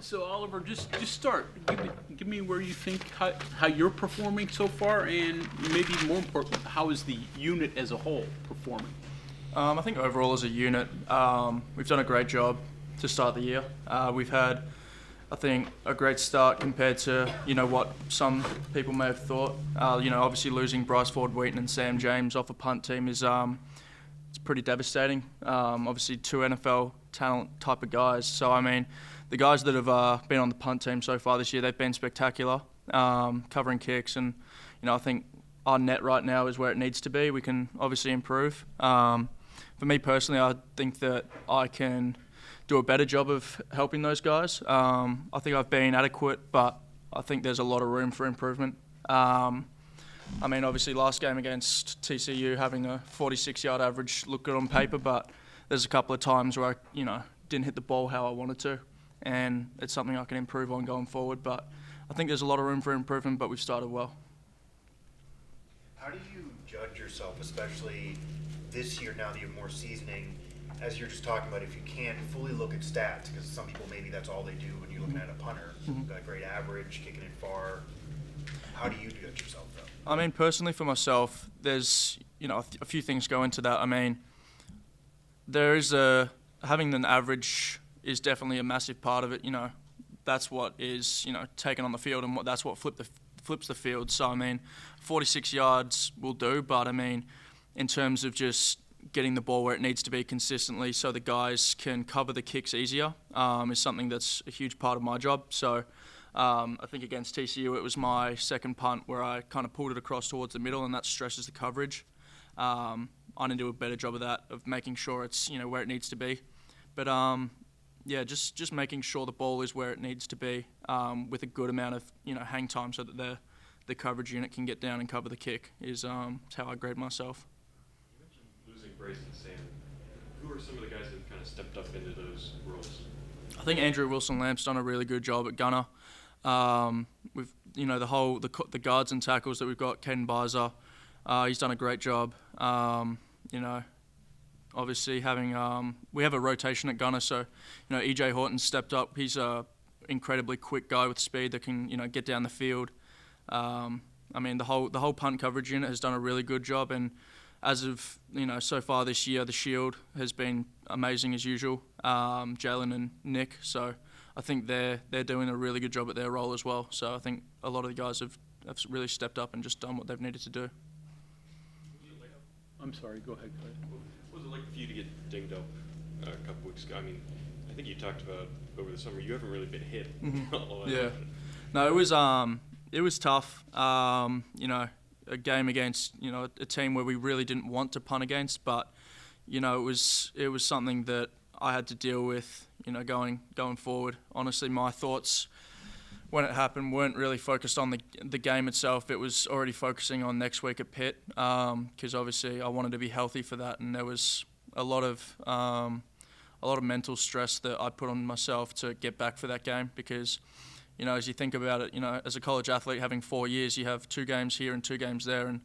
So Oliver, just start. Give me where you think how you're performing so far, and maybe more important, how is the unit as a whole performing? I think overall as a unit, we've done a great job to start the year. We've had, I think, a great start compared to what some people may have thought. Obviously losing Bryce Ford-Wheaton and Sam James off a punt team is it's pretty devastating. Obviously, two NFL talent type of guys. So I mean, the guys that have been on the punt team so far this year, they've been spectacular, covering kicks, and I think our net right now is where it needs to be. We can obviously improve. For me personally, I think that I can do a better job of helping those guys. I think I've been adequate, but I think there's a lot of room for improvement. Obviously last game against TCU, having a 46-yard average looked good on paper, but there's a couple of times where I, didn't hit the ball how I wanted to, and it's something I can improve on going forward. But I think there's a lot of room for improvement, but we've started well. How do you judge yourself, especially this year now that you have more seasoning, as you're just talking about, if you can't fully look at stats, because some people maybe that's all they do when you're looking at a punter, got a great average, kicking it far. How do you judge yourself, though? Personally for myself, there's, a few things go into that. There is having an average is definitely a massive part of it. That's what is, taken on the field, and that's what flips the field. So, 46 yards will do, but, in terms of just getting the ball where it needs to be consistently so the guys can cover the kicks easier is something that's a huge part of my job. So I think against TCU it was my second punt where I kind of pulled it across towards the middle, and that stresses the coverage. I need to do a better job of that, of making sure it's where it needs to be. But just making sure the ball is where it needs to be with a good amount of hang time so that the coverage unit can get down and cover the kick is how I grade myself. Losing Bryce and Sam, who are some of the guys that have kind of stepped up into those roles? I think Andrew Wilson-Lamp's done a really good job at gunner. We've the guards and tackles that we've got. Caden Bizer, he's done a great job. Obviously having we have a rotation at gunner, so EJ Horton's stepped up. He's a incredibly quick guy with speed that can get down the field. The whole punt coverage unit has done a really good job, and as of so far this year, the shield has been amazing as usual. Jalen and Nick, so I think they're doing a really good job at their role as well. So I think a lot of the guys have really stepped up and just done what they've needed to do. I'm sorry, go ahead. What was it like for you to get dinged up a couple weeks ago? I think you talked about over the summer you haven't really been hit. Yeah. No, it was tough. A game against a team where we really didn't want to punt against, but it was something that I had to deal with going forward. Honestly, my thoughts when it happened weren't really focused on the game itself. It was already focusing on next week at Pitt, because obviously I wanted to be healthy for that, and there was a lot of mental stress that I put on myself to get back for that game, because as you think about it, as a college athlete having 4 years, you have 2 games here and 2 games there, and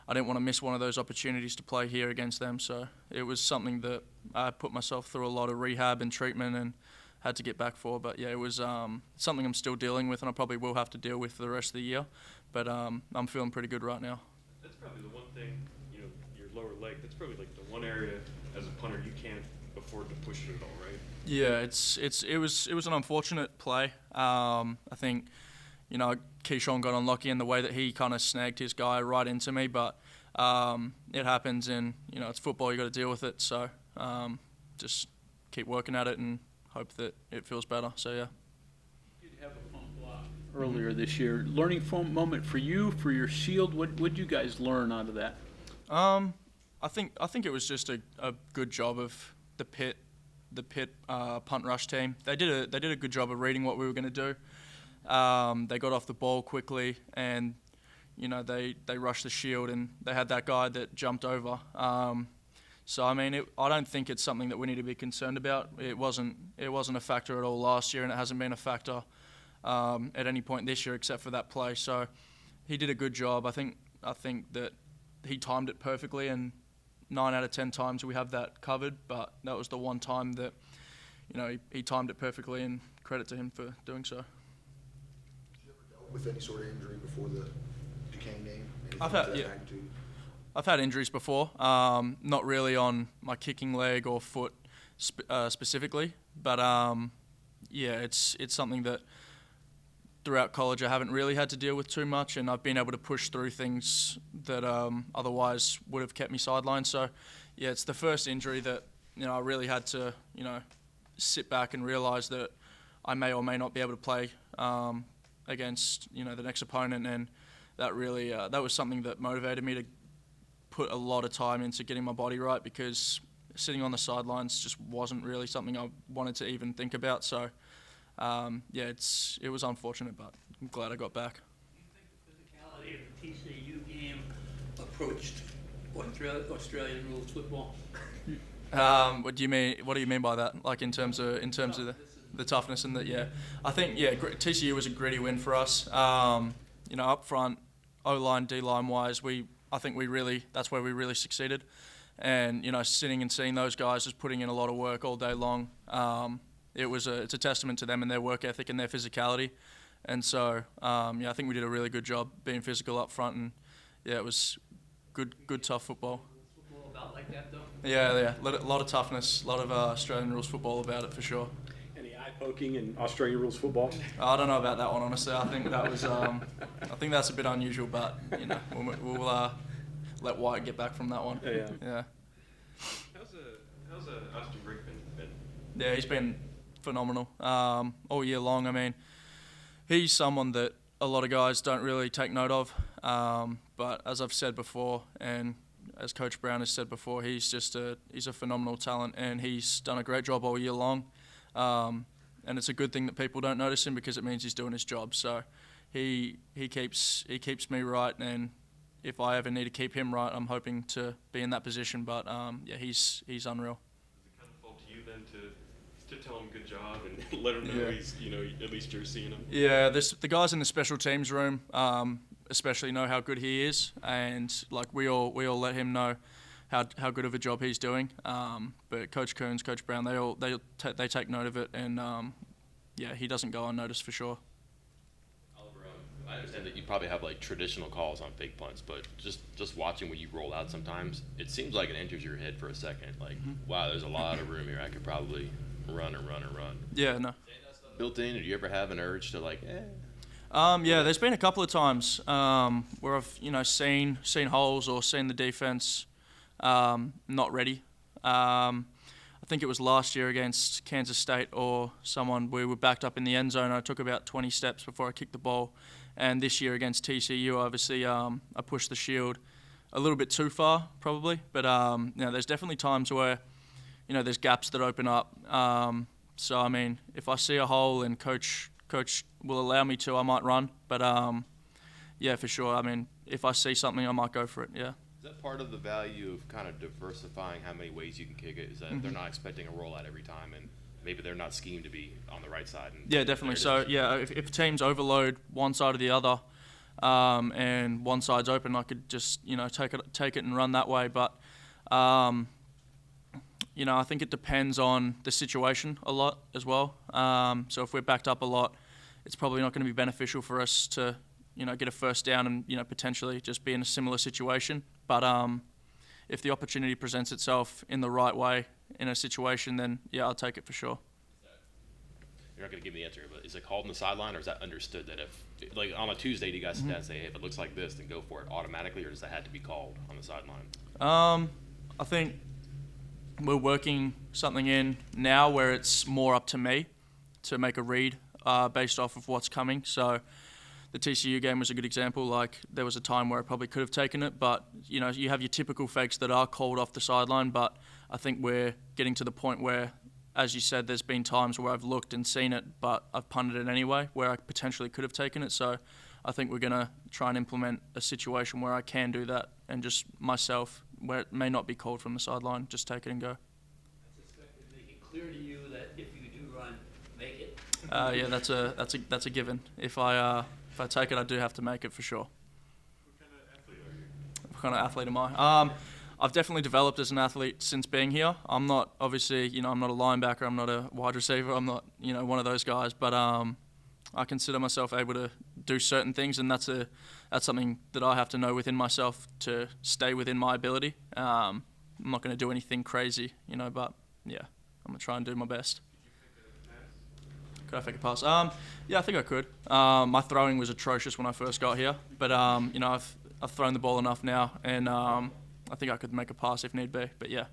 I didn't want to miss one of those opportunities to play here against them. So it was something that I put myself through a lot of rehab and treatment and had to get back for. But yeah, it was something I'm still dealing with, and I probably will have to deal with for the rest of the year. But I'm feeling pretty good right now. That's probably the one thing, your lower leg, that's probably like the one area as a punter you can't afford to push it at all, right? Yeah, it was an unfortunate play. I think Keyshawn got unlucky in the way that he kind of snagged his guy right into me, but it happens, and it's football. You got to deal with it. So just keep working at it and hope that it feels better. So yeah. You did have a punt block earlier this year. Learning moment for you, for your shield. What did you guys learn out of that? I think it was just a good job of the Pitt punt rush team. They did a good job of reading what we were going to do. They got off the ball quickly, and they rushed the shield, and they had that guy that jumped over. So I don't think it's something that we need to be concerned about. It wasn't a factor at all last year, and it hasn't been a factor at any point this year except for that play. So he did a good job. I think that he timed it perfectly, and 9 out of 10 times we have that covered. But that was the one time that he timed it perfectly, and credit to him for doing so. With any sort of injury before the Duquesne game? Anything I've of had that yeah. magnitude? I've had injuries before, not really on my kicking leg or foot specifically, but it's something that throughout college I haven't really had to deal with too much, and I've been able to push through things that otherwise would have kept me sidelined. So, yeah, it's the first injury that I really had to sit back and realise that I may or may not be able to play against the next opponent, and that really that was something that motivated me to put a lot of time into getting my body right, because sitting on the sidelines just wasn't really something I wanted to even think about. So it was unfortunate, but I'm glad I got back. Do you think the physicality of the TCU game approached Australian rules football? What do you mean by that? Like in terms of the toughness and I think TCU was a gritty win for us. Up front, O-line, D-line wise, that's where we really succeeded. And sitting and seeing those guys just putting in a lot of work all day long, it's a testament to them and their work ethic and their physicality. And so I think we did a really good job being physical up front, and it was good tough football. Football about like that though? Yeah, a lot of toughness, a lot of Australian rules football about it for sure. Any eye poking in Australian rules football? I don't know about that one, honestly. I think that was I think that's a bit unusual, but we'll let White get back from that one. Yeah. How's Austin Brick been? Yeah, he's been phenomenal all year long. I mean, he's someone that a lot of guys don't really take note of, but as I've said before, and as Coach Brown has said before, he's a phenomenal talent, and he's done a great job all year long. And it's a good thing that people don't notice him, because it means he's doing his job. So he keeps me right, and if I ever need to keep him right, I'm hoping to be in that position. But he's unreal. Does it kind of fall to you then to tell him good job and let him know he's at least you're seeing him? Yeah, the guys in the special teams room especially know how good he is, and we all let him know how good of a job he's doing. But Coach Coons, Coach Brown, they take note of it, and he doesn't go unnoticed for sure. Oliver, I understand that you probably have traditional calls on fake punts, but just watching when you roll out sometimes, it seems like it enters your head for a second. Wow, there's a lot of room here. I could probably run and run and run. Yeah, no. Built in, or do you ever have an urge to there's been a couple of times where I've seen holes or seen the defense not ready. I think it was last year against Kansas State or someone. We were backed up in the end zone. I took about 20 steps before I kicked the ball. And this year against TCU, obviously, I pushed the shield a little bit too far, probably. But there's definitely times where there's gaps that open up. So I mean, if I see a hole and coach will allow me to, I might run. But for sure. I mean, if I see something, I might go for it. Yeah. Is that part of the value of kind of diversifying how many ways you can kick it? Is that they're not expecting a rollout every time, and maybe they're not schemed to be on the right side? Yeah, definitely. So if teams overload one side or the other, and one side's open, I could just take it and run that way. But I think it depends on the situation a lot as well. So if we're backed up a lot, it's probably not going to be beneficial for us to get a first down and potentially just be in a similar situation. But if the opportunity presents itself in the right way in a situation, then I'll take it for sure. You're not going to give me the answer, but is it called on the sideline, or is that understood that if on a Tuesday, do you guys sit down and say, hey, if it looks like this, then go for it automatically, or does that have to be called on the sideline? I think we're working something in now where it's more up to me to make a read based off of what's coming. So the TCU game was a good example. There was a time where I probably could have taken it, but you have your typical fakes that are called off the sideline. But I think we're getting to the point where, as you said, there's been times where I've looked and seen it, but I've punted it anyway, where I potentially could have taken it. So I think we're going to try and implement a situation where I can do that, and just myself, where it may not be called from the sideline, just take it and go. I suspect they make it clear to you that if you do run, make it. That's a given. If I take it, I do have to make it for sure. What kind of athlete are you? What kind of athlete am I? I've definitely developed as an athlete since being here. I'm not, obviously, I'm not a linebacker, I'm not a wide receiver, I'm not, one of those guys, but I consider myself able to do certain things, and that's something that I have to know within myself to stay within my ability. I'm not going to do anything crazy, but yeah, I'm going to try and do my best. Could I fake a pass? Yeah, I think I could. My throwing was atrocious when I first got here, but I've thrown the ball enough now, and I think I could make a pass if need be. But yeah. Is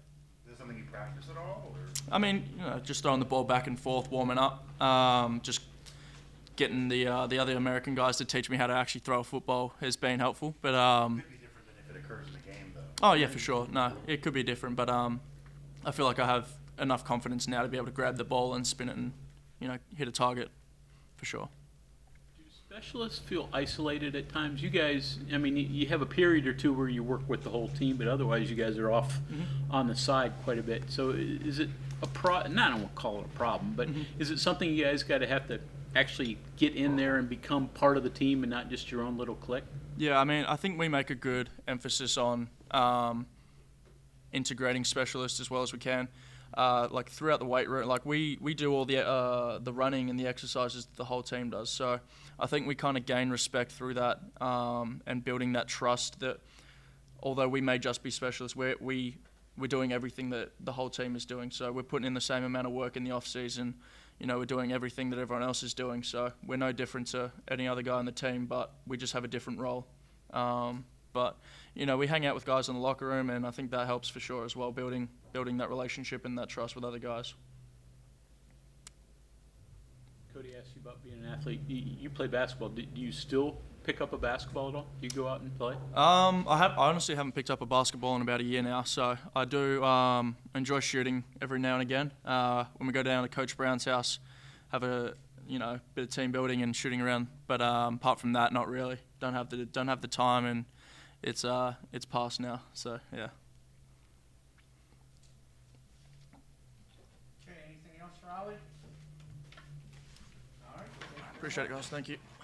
that something you practice at all? Or? I mean, just throwing the ball back and forth, warming up, just getting the other American guys to teach me how to actually throw a football has been helpful. But It could be different than if it occurs in the game, though. oh yeah, for sure. No, it could be different, but I feel like I have enough confidence now to be able to grab the ball and spin it and hit a target, for sure. Do specialists feel isolated at times? You guys, I mean, you have a period or two where you work with the whole team, but otherwise you guys are off on the side quite a bit. So is it a I don't want to call it a problem, but is it something you guys got to have to actually get in there and become part of the team and not just your own little clique? Yeah, I mean, I think we make a good emphasis on integrating specialists as well as we can. Like throughout the weight room, like we do all the running and the exercises that the whole team does. So I think we kind of gain respect through that and building that trust that although we may just be specialists, we're doing everything that the whole team is doing. So we're putting in the same amount of work in the off season. We're doing everything that everyone else is doing. So we're no different to any other guy on the team, but we just have a different role. But we hang out with guys in the locker room, and I think that helps for sure as well, building that relationship and that trust with other guys. Cody asked you about being an athlete. You play basketball. Do you still pick up a basketball at all? Do you go out and play? I honestly haven't picked up a basketball in about a year now, so I do enjoy shooting every now and again. When we go down to Coach Brown's house, have a bit of team building and shooting around. But apart from that, not really. Don't have the time, and it's past now. So yeah. Okay, anything else for Ollie? All right. Appreciate it, guys. Thank you.